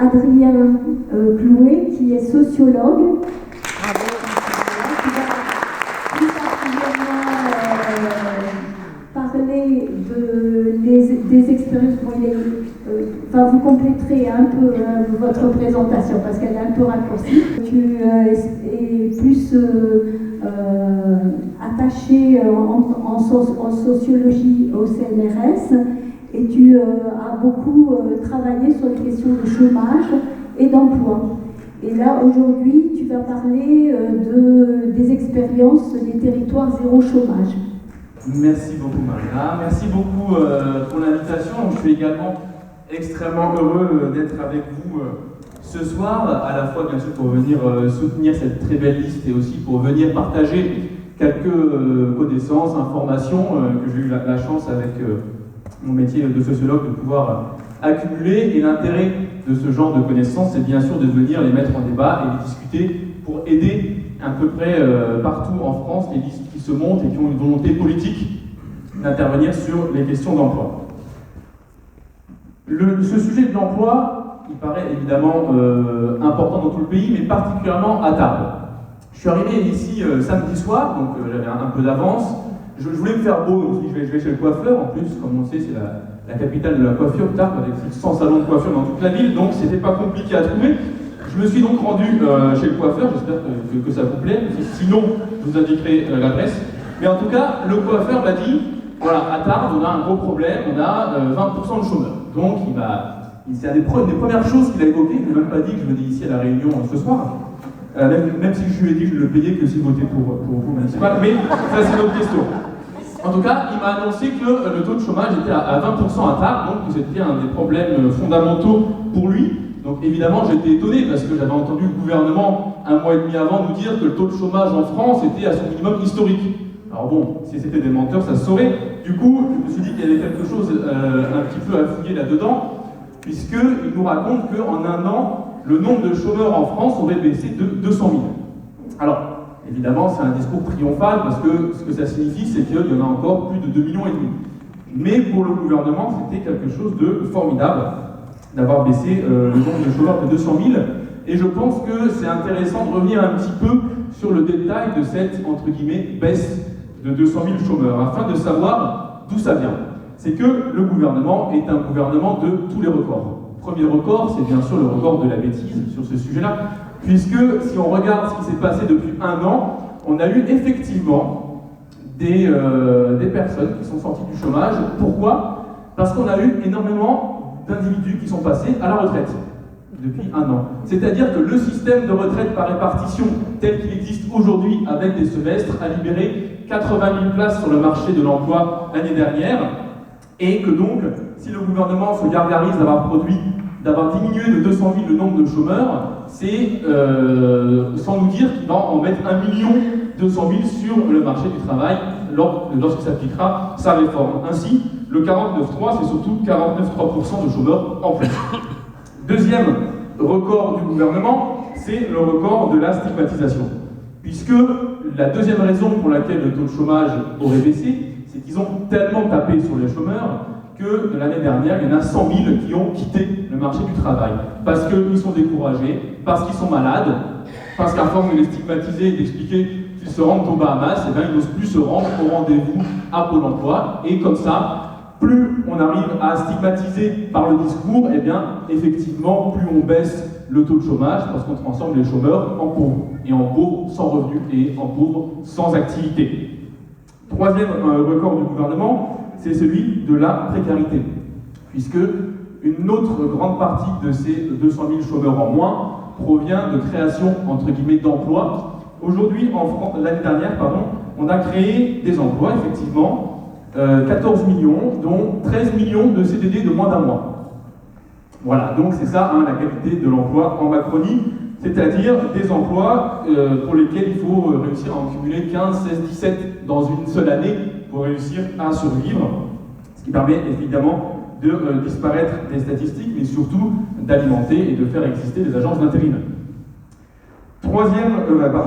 Adrien Clouet, qui est sociologue. Parler des expériences. Vous compléterez un peu votre présentation parce qu'elle est un peu raccourcie. Tu es plus attaché en sociologie au CNRS et tu as beaucoup travaillé sur les questions de chômage et d'emploi. Et là, aujourd'hui, tu vas parler des expériences des territoires zéro chômage. Merci beaucoup Marina, merci beaucoup pour l'invitation. Je suis également extrêmement heureux d'être avec vous ce soir, à la fois bien sûr pour venir soutenir cette très belle liste et aussi pour venir partager quelques connaissances, informations que j'ai eu la chance avec mon métier de sociologue de pouvoir accumuler. Et l'intérêt de ce genre de connaissances, c'est bien sûr de venir les mettre en débat et les discuter pour aider à peu près partout en France les listes qui se montent et qui ont une volonté politique d'intervenir sur les questions d'emploi. Ce sujet de l'emploi, il paraît évidemment important dans tout le pays, mais particulièrement à Tarbes. Je suis arrivé ici samedi soir, donc j'avais un peu d'avance. Je voulais me faire beau, donc je vais chez le coiffeur. En plus, comme on sait, c'est la capitale de la coiffure, Tarbes, avec plus de 100 salons de coiffure dans toute la ville, donc c'était pas compliqué à trouver. Je me suis donc rendu chez le coiffeur, j'espère que ça vous plaît, sinon je vous indiquerai l'adresse. Mais en tout cas, le coiffeur m'a dit, voilà, à Tarbes, on a un gros problème, on a 20% de chômeurs. Donc c'est une des premières choses qu'il a évoquées, il ne m'a même pas dit que je venais ici à la réunion ce soir, même si je lui ai dit que je ne le payais que s'il votait pour vous municipal, mais ça c'est une autre question. En tout cas, il m'a annoncé que le taux de chômage était à 20% à Tarbes, donc c'était un des problèmes fondamentaux pour lui. Donc évidemment, j'étais étonné parce que j'avais entendu le gouvernement un mois et demi avant nous dire que le taux de chômage en France était à son minimum historique. Alors bon, si c'était des menteurs, ça se saurait. Du coup, je me suis dit qu'il y avait quelque chose un petit peu à fouiller là-dedans, puisqu'il nous raconte qu'en un an, le nombre de chômeurs en France aurait baissé de 200 000. Alors, évidemment, c'est un discours triomphal, parce que ce que ça signifie, c'est qu'il y en a encore plus de 2,5 millions. Mais pour le gouvernement, c'était quelque chose de formidable d'avoir baissé le nombre de chômeurs de 200 000. Et je pense que c'est intéressant de revenir un petit peu sur le détail de cette, entre guillemets, baisse de 200 000 chômeurs, afin de savoir d'où ça vient. C'est que le gouvernement est un gouvernement de tous les records. Premier record, c'est bien sûr le record de la bêtise sur ce sujet-là, puisque si on regarde ce qui s'est passé depuis un an, on a eu effectivement des personnes qui sont sorties du chômage. Pourquoi ? Parce qu'on a eu énormément d'individus qui sont passés à la retraite depuis un an. C'est-à-dire que le système de retraite par répartition tel qu'il existe aujourd'hui avec des semestres a libéré 80 000 places sur le marché de l'emploi l'année dernière, et que donc, si le gouvernement se gargarise d'avoir diminué de 200 000 le nombre de chômeurs, c'est sans nous dire qu'il va en mettre 1 200 000 sur le marché du travail lorsqu'il s'appliquera sa réforme. Ainsi, le 49.3, c'est surtout 49,3% de chômeurs en plus. Deuxième record du gouvernement, c'est le record de la stigmatisation. Puisque la deuxième raison pour laquelle le taux de chômage aurait baissé, c'est qu'ils ont tellement tapé sur les chômeurs que l'année dernière, il y en a 100 000 qui ont quitté le marché du travail. Parce qu'ils sont découragés, parce qu'ils sont malades, parce qu'à force de les stigmatiser et d'expliquer qu'ils se rendent aux Bahamas, eh bien, ils n'osent plus se rendre au rendez-vous à Pôle emploi. Et comme ça, plus on arrive à stigmatiser par le discours, eh bien, effectivement, plus on baisse le taux de chômage, parce qu'on transforme les chômeurs en pauvres, et en pauvres sans revenus, et en pauvres sans activité. Troisième record du gouvernement, c'est celui de la précarité, puisque une autre grande partie de ces 200 000 chômeurs en moins provient de création, entre guillemets, d'emplois. Aujourd'hui, l'année dernière, on a créé des emplois, effectivement, 14 millions, dont 13 millions de CDD de moins d'un mois. Voilà, donc c'est ça, la qualité de l'emploi en Macronie, c'est-à-dire des emplois pour lesquels il faut réussir à en cumuler 15, 16, 17 dans une seule année pour réussir à survivre, ce qui permet évidemment de disparaître des statistiques, mais surtout d'alimenter et de faire exister des agences d'intérim.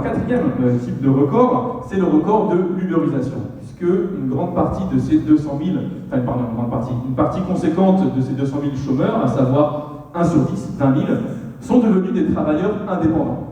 Quatrième type de record, c'est le record de l'uberisation, puisque une grande partie de ces 200 000, une partie conséquente de ces 200 000 chômeurs, à savoir 1 sur 10, 20 000, sont devenus des travailleurs indépendants.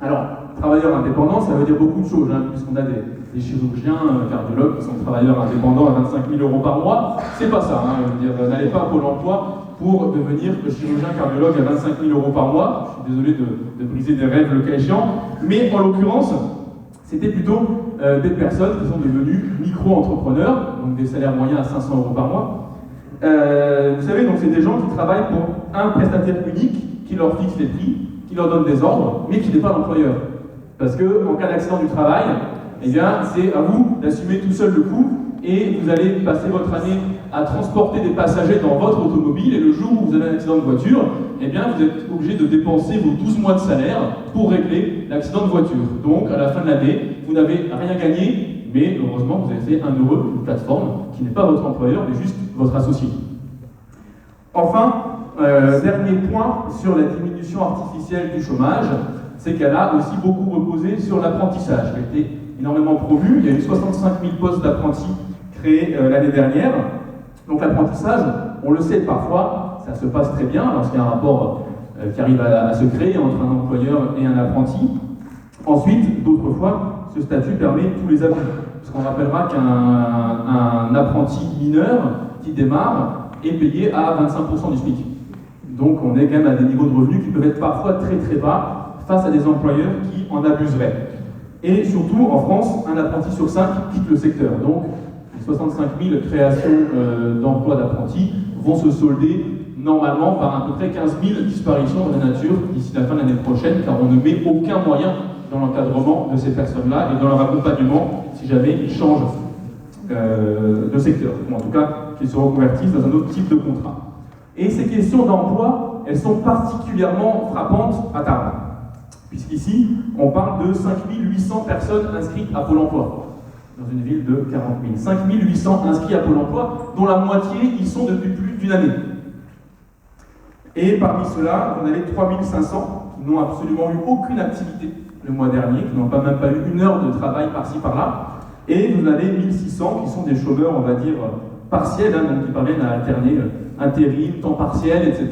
Alors, travailleurs indépendants, ça veut dire beaucoup de choses, hein, puisqu'on a des chirurgiens, cardiologues qui sont travailleurs indépendants à 25 000 euros par mois. C'est pas ça, hein, je veux dire, n'allez pas à Pôle emploi pour devenir chirurgien cardiologue à 25 000 euros par mois. Je suis désolé de briser des rêves le cas échéant, mais en l'occurrence, c'était plutôt des personnes qui sont devenues micro-entrepreneurs, donc des salaires moyens à 500 euros par mois. Vous savez, donc c'est des gens qui travaillent pour un prestataire unique qui leur fixe les prix, qui leur donne des ordres, mais qui n'est pas l'employeur. Parce qu'en cas d'accident du travail, eh bien, c'est à vous d'assumer tout seul le coût et vous allez passer votre année à transporter des passagers dans votre automobile et le jour où vous avez un accident de voiture, eh bien, vous êtes obligé de dépenser vos 12 mois de salaire pour régler l'accident de voiture. Donc, à la fin de l'année, vous n'avez rien gagné, mais heureusement, vous avez fait un heureux, une plateforme qui n'est pas votre employeur, mais juste votre associé. Enfin, dernier point sur la diminution artificielle du chômage, c'est qu'elle a aussi beaucoup reposé sur l'apprentissage, qui a été énormément promu. Il y a eu 65 000 postes d'apprentis créés l'année dernière. Donc l'apprentissage, on le sait, parfois, ça se passe très bien lorsqu'il y a un rapport qui arrive à se créer entre un employeur et un apprenti. Ensuite, d'autres fois, ce statut permet tous les abus. Parce qu'on rappellera qu'un apprenti mineur qui démarre est payé à 25% du SMIC. Donc on est quand même à des niveaux de revenus qui peuvent être parfois très très bas face à des employeurs qui en abuseraient. Et surtout, en France, un apprenti sur 5 quitte le secteur. Donc, les 65 000 créations d'emplois d'apprentis vont se solder normalement par à peu près 15 000 disparitions de la nature d'ici la fin de l'année prochaine, car on ne met aucun moyen dans l'encadrement de ces personnes-là et dans leur accompagnement si jamais ils changent de secteur, ou en tout cas qu'ils se reconvertissent dans un autre type de contrat. Et ces questions d'emploi, elles sont particulièrement frappantes à Tarbes, puisqu'ici, on parle de 5 800 personnes inscrites à Pôle emploi, dans une ville de 40 000. 5 800 inscrits à Pôle emploi, dont la moitié y sont depuis plus d'une année. Et parmi ceux-là, on avait 3 500 qui n'ont absolument eu aucune activité le mois dernier, qui n'ont même pas eu une heure de travail par-ci par-là. Et vous en avez 1 600 qui sont des chômeurs, on va dire, partiels, hein, donc qui parviennent à alterner intérim, temps partiel, etc.,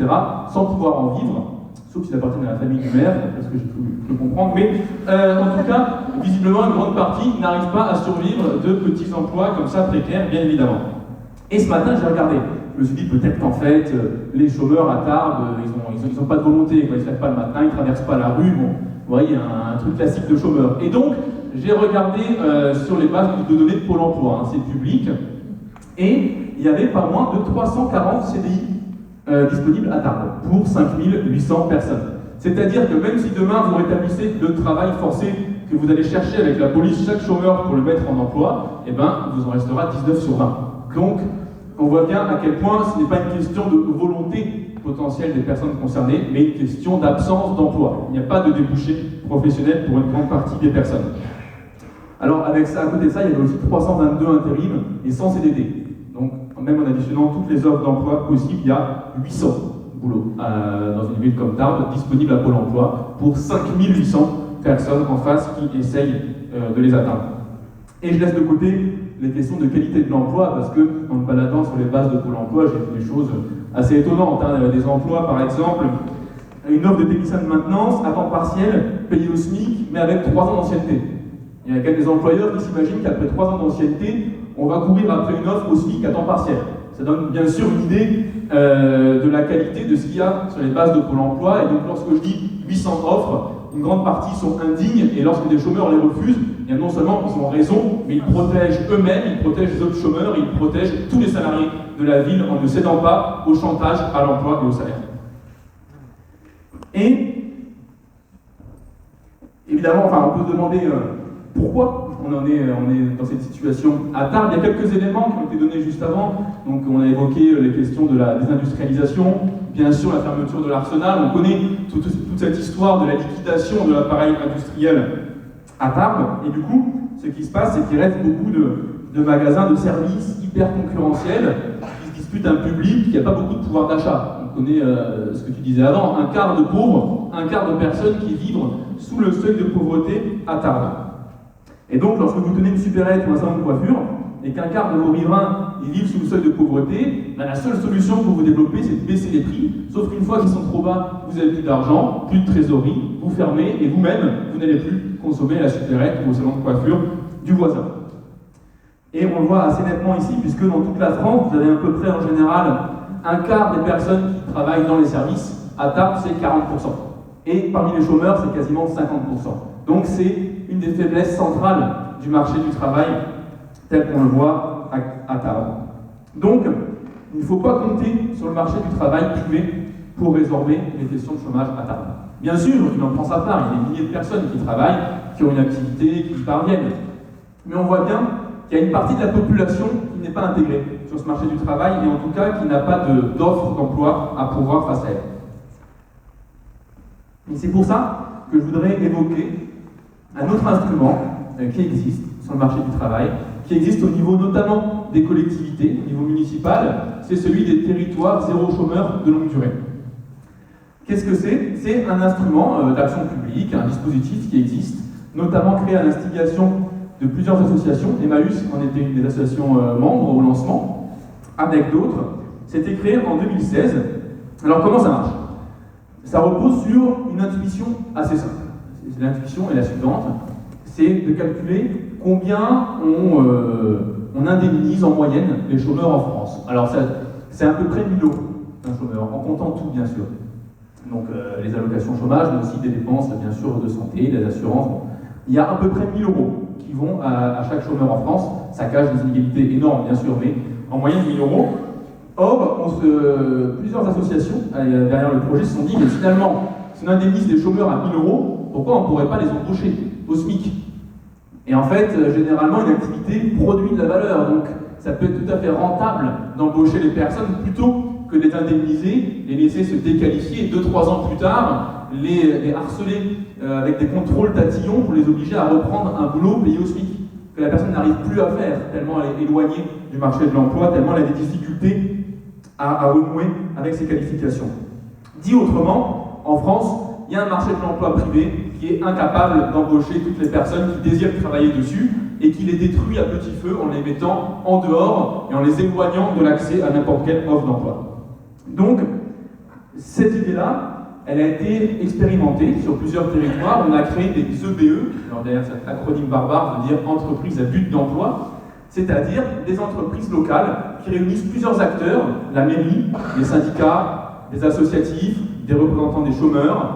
sans pouvoir en vivre, sauf s'ils appartiennent à la famille du maire, parce que j'ai pu comprendre. Mais en tout cas, visiblement, une grande partie n'arrive pas à survivre de petits emplois comme ça, précaires, bien évidemment. Et ce matin, j'ai regardé. Je me suis dit peut-être qu'en fait, les chômeurs à Tarbes, ils n'ont pas de volonté, quoi. Ils ne se lèvent pas le matin, ils ne traversent pas la rue. Bon, vous voyez, un truc classique de chômeurs. Et donc, j'ai regardé sur les bases de données de Pôle emploi, hein, c'est public, et il y avait pas moins de 340 CDI disponibles à Tarbes pour 5 800 personnes. C'est-à-dire que même si demain vous rétablissez le travail forcé que vous allez chercher avec la police chaque chômeur pour le mettre en emploi, eh ben, il vous en restera 19 sur 20. Donc, on voit bien à quel point ce n'est pas une question de volonté potentielle des personnes concernées, mais une question d'absence d'emploi. Il n'y a pas de débouché professionnel pour une grande partie des personnes. Alors, avec ça, à côté de ça, il y avait aussi 322 intérims et 100 CDD. Donc, même en additionnant toutes les offres d'emploi possibles, il y a 800 boulots dans une ville comme Tarbes, disponibles à Pôle emploi, pour 5 800 personnes en face qui essayent de les atteindre. Et je laisse de côté les questions de qualité de l'emploi, parce que, en me baladant sur les bases de Pôle emploi, j'ai vu des choses assez étonnantes. Hein. Des emplois, par exemple, une offre de technicien de maintenance à temps partiel, payé au SMIC, mais avec 3 ans d'ancienneté. Il y a quand même des employeurs qui s'imaginent qu'après 3 ans d'ancienneté, on va courir après une offre au SMIC à temps partiel. Ça donne bien sûr une idée de la qualité de ce qu'il y a sur les bases de Pôle emploi. Et donc lorsque je dis 800 offres, une grande partie sont indignes, et lorsque des chômeurs les refusent, eh bien non seulement ils ont raison, mais ils protègent eux-mêmes, ils protègent les autres chômeurs, ils protègent tous les salariés de la ville en ne cédant pas au chantage, à l'emploi et au salaire. Et évidemment, enfin, on peut se demander pourquoi on est dans cette situation à Tarbes. Il y a quelques éléments qui ont été donnés juste avant. Donc, on a évoqué les questions de la désindustrialisation, bien sûr la fermeture de l'Arsenal. On connaît toute cette histoire de la liquidation de l'appareil industriel à Tarbes. Et du coup, ce qui se passe, c'est qu'il reste beaucoup de magasins de services hyper concurrentiels qui se disputent un public qui n'a pas beaucoup de pouvoir d'achat. On connaît ce que tu disais avant, un quart de pauvres, un quart de personnes qui vivent sous le seuil de pauvreté à Tarbes. Et donc, lorsque vous tenez une supérette ou un salon de coiffure, et qu'un quart de vos riverains ils vivent sous le seuil de pauvreté, la seule solution pour vous développer, c'est de baisser les prix. Sauf qu'une fois qu'ils sont trop bas, vous n'avez plus d'argent, plus de trésorerie, vous fermez et vous-même, vous n'allez plus consommer la supérette ou au salon de coiffure du voisin. Et on le voit assez nettement ici, puisque dans toute la France, vous avez à peu près en général un quart des personnes qui travaillent dans les services. À Tarbes, c'est 40%. Et parmi les chômeurs, c'est quasiment 50%. Donc c'est une des faiblesses centrales du marché du travail, tel qu'on le voit à Tarbes. Donc, il ne faut pas compter sur le marché du travail privé pour résorber les questions de chômage à Tarbes. Bien sûr, il en prend sa part, il y a des milliers de personnes qui travaillent, qui ont une activité, qui y parviennent. Mais on voit bien qu'il y a une partie de la population qui n'est pas intégrée sur ce marché du travail, et en tout cas qui n'a pas d'offre d'emploi à pourvoir face à elle. Et c'est pour ça que je voudrais évoquer un autre instrument qui existe sur le marché du travail, qui existe au niveau notamment des collectivités, au niveau municipal, c'est celui des territoires zéro chômeur de longue durée. Qu'est-ce que c'est? C'est un instrument d'action publique, un dispositif qui existe, notamment créé à l'instigation de plusieurs associations. Emmaüs en était une des associations membres au lancement, avec d'autres. C'était créé en 2016. Alors comment ça marche? Ça repose sur une intuition assez simple. L'intuition est la suivante, c'est de calculer combien on indemnise en moyenne les chômeurs en France. Alors c'est à peu près 1 000 € un chômeur, en comptant tout bien sûr. Donc les allocations chômage, mais aussi des dépenses bien sûr de santé, des assurances. Il y a à peu près 1 000 € qui vont à chaque chômeur en France. Ça cache des inégalités énormes bien sûr, mais en moyenne 1 000 €. Or, plusieurs associations derrière le projet se sont dit, mais finalement, si on indemnise des chômeurs à 1 000 €, pourquoi on ne pourrait pas les embaucher au SMIC? Et en fait, généralement, une activité produit de la valeur, donc ça peut être tout à fait rentable d'embaucher les personnes plutôt que de les indemniser, les laisser se déqualifier et 2-3 ans plus tard, les harceler avec des contrôles tatillons pour les obliger à reprendre un boulot payé au SMIC, que la personne n'arrive plus à faire, tellement elle est éloignée du marché de l'emploi, tellement elle a des difficultés à renouer avec ses qualifications. Dit autrement, en France, il y a un marché de l'emploi privé qui est incapable d'embaucher toutes les personnes qui désirent travailler dessus et qui les détruit à petit feu en les mettant en dehors et en les éloignant de l'accès à n'importe quelle offre d'emploi. Donc, cette idée-là, elle a été expérimentée sur plusieurs territoires. On a créé des EBE, alors derrière cet acronyme barbare veut dire entreprise à but d'emploi, c'est-à-dire des entreprises locales qui réunissent plusieurs acteurs, la mairie, les syndicats, des associatifs, des représentants des chômeurs,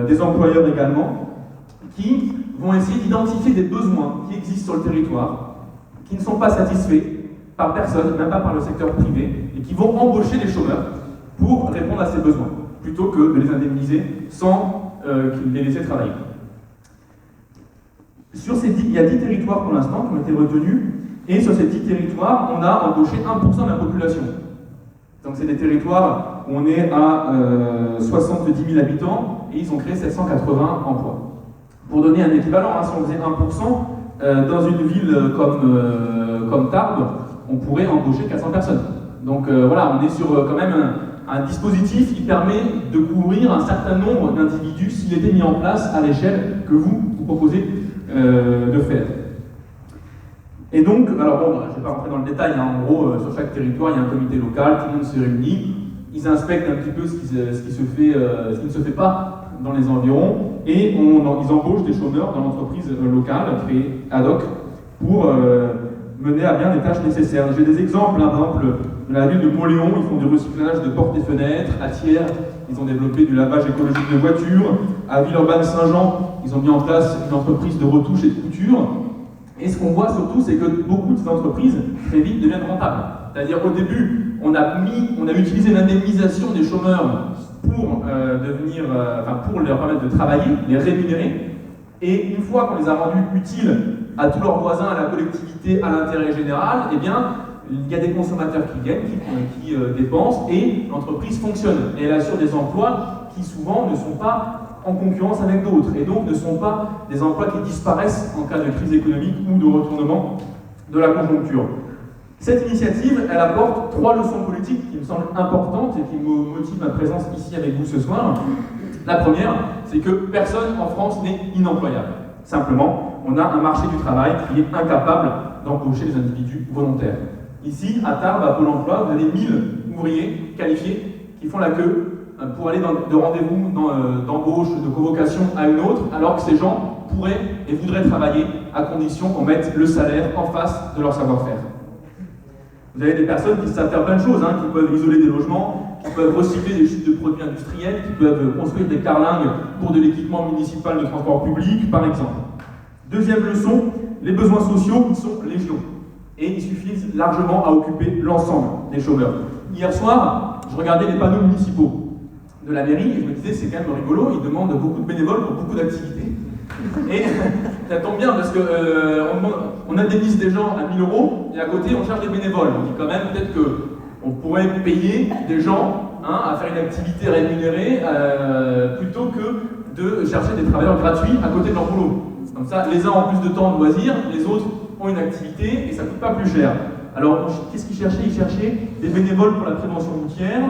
des employeurs également, qui vont essayer d'identifier des besoins qui existent sur le territoire, qui ne sont pas satisfaits par personne, même pas par le secteur privé, et qui vont embaucher les chômeurs pour répondre à ces besoins, plutôt que de les indemniser sans les laisser travailler. Il y a 10 territoires pour l'instant qui ont été retenus, et sur ces 10 territoires, on a embauché 1% de la population. Donc c'est des territoires où on est à 70 000 habitants, et ils ont créé 780 emplois. Pour donner un équivalent, si on faisait 1%, dans une ville comme Tarbes, on pourrait embaucher 400 personnes. Donc voilà, on est sur quand même un dispositif qui permet de couvrir un certain nombre d'individus s'il était mis en place à l'échelle que vous proposez de faire. Et donc, alors bon, je ne vais pas rentrer dans le détail, hein, en gros, sur chaque territoire, il y a un comité local, tout le monde se réunit, ils inspectent un petit peu ce qui ne se fait pas dans les environs, et ils embauchent des chômeurs dans l'entreprise locale, créée ad hoc, pour mener à bien des tâches nécessaires. J'ai des exemples, hein, par exemple, dans la ville de Mauléon, ils font du recyclage de portes et fenêtres, à Thiers, ils ont développé du lavage écologique de voitures, à Villeurbanne-Saint-Jean, ils ont mis en place une entreprise de retouche et de couture. Et ce qu'on voit surtout, c'est que beaucoup de ces entreprises, très vite, deviennent rentables. C'est-à-dire qu'au début, on a utilisé l'indemnisation des chômeurs pour leur permettre de travailler, les rémunérer. Et une fois qu'on les a rendus utiles à tous leurs voisins, à la collectivité, à l'intérêt général, eh bien, il y a des consommateurs qui viennent, qui dépensent, et l'entreprise fonctionne. Et elle assure des emplois qui souvent ne sont pas en concurrence avec d'autres, et donc ne sont pas des emplois qui disparaissent en cas de crise économique ou de retournement de la conjoncture. Cette initiative, elle apporte 3 leçons politiques qui me semblent importantes et qui me motivent ma présence ici avec vous ce soir. La première, c'est que personne en France n'est inemployable. Simplement, on a un marché du travail qui est incapable d'embaucher des individus volontaires. Ici, à Tarbes, à Pôle emploi, vous avez 1000 ouvriers qualifiés qui font la queue pour aller de rendez-vous d'embauche, de convocation à une autre, alors que ces gens pourraient et voudraient travailler à condition qu'on mette le salaire en face de leur savoir-faire. Vous avez des personnes qui savent faire plein de choses, qui peuvent isoler des logements, qui peuvent recycler des chutes de produits industriels, qui peuvent construire des carlingues pour de l'équipement municipal de transport public, par exemple. Deuxième leçon, les besoins sociaux sont légion et ils suffisent largement à occuper l'ensemble des chômeurs. Hier soir, je regardais les panneaux municipaux de la mairie et je me disais c'est quand même rigolo, ils demandent beaucoup de bénévoles pour beaucoup d'activités. Et ça tombe bien parce qu'on indemnise des gens à 1000 € et à côté on cherche des bénévoles. On dit quand même peut-être qu'on pourrait payer des gens à faire une activité rémunérée plutôt que de chercher des travailleurs gratuits à côté de leur boulot. Comme ça, les uns ont plus de temps de loisirs, les autres ont une activité et ça ne coûte pas plus cher. Alors, qu'est-ce qu'ils cherchaient? Ils cherchaient des bénévoles pour la prévention routière,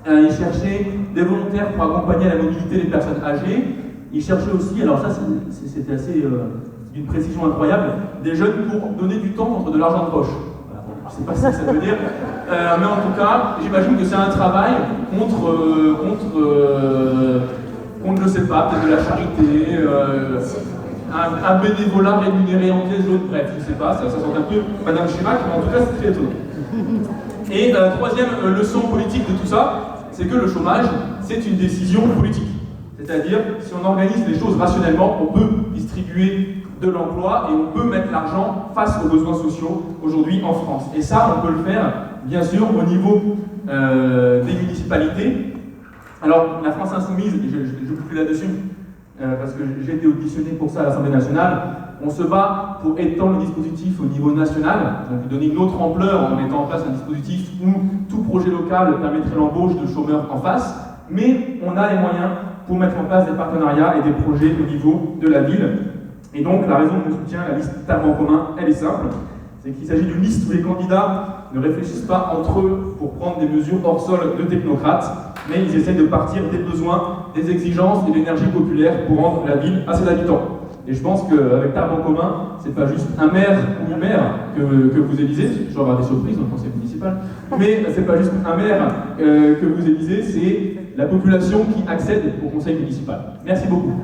ils cherchaient des volontaires pour accompagner la mobilité des personnes âgées, ils cherchaient aussi, alors ça c'était assez d'une précision incroyable, des jeunes pour donner du temps contre de l'argent de poche. Voilà, bon, je ne sais pas ce que ça veut dire, mais en tout cas, j'imagine que c'est un travail contre je ne sais pas, peut-être de la charité, un bénévolat rémunéré en pièces jaunes, bref, je ne sais pas, ça sent un peu Madame Chirac, mais en tout cas c'est très étonnant. Et troisième leçon politique de tout ça, c'est que le chômage, c'est une décision politique. C'est-à-dire, si on organise les choses rationnellement, on peut distribuer de l'emploi et on peut mettre l'argent face aux besoins sociaux aujourd'hui en France. Et ça, on peut le faire, bien sûr, au niveau des municipalités. Alors, la France Insoumise, et je boucle là-dessus, parce que j'ai été auditionné pour ça à l'Assemblée nationale, on se bat pour étendre le dispositif au niveau national, donc donner une autre ampleur en mettant en place un dispositif où tout projet local permettrait l'embauche de chômeurs en face, mais on a les moyens pour mettre en place des partenariats et des projets au niveau de la ville. Et donc la raison de mon soutien à la liste Tarbes en commun, elle est simple, c'est qu'il s'agit d'une liste où les candidats ne réfléchissent pas entre eux pour prendre des mesures hors sol de technocrates, mais ils essaient de partir des besoins, des exigences et de l'énergie populaire pour rendre la ville à ses habitants. Et je pense qu'avec Tarbes en commun, c'est pas juste un maire ou une maire que vous élisez, je vais avoir des surprises dans le conseil municipal, mais c'est pas juste un maire que vous élisez, c'est la population qui accède au conseil municipal. Merci beaucoup.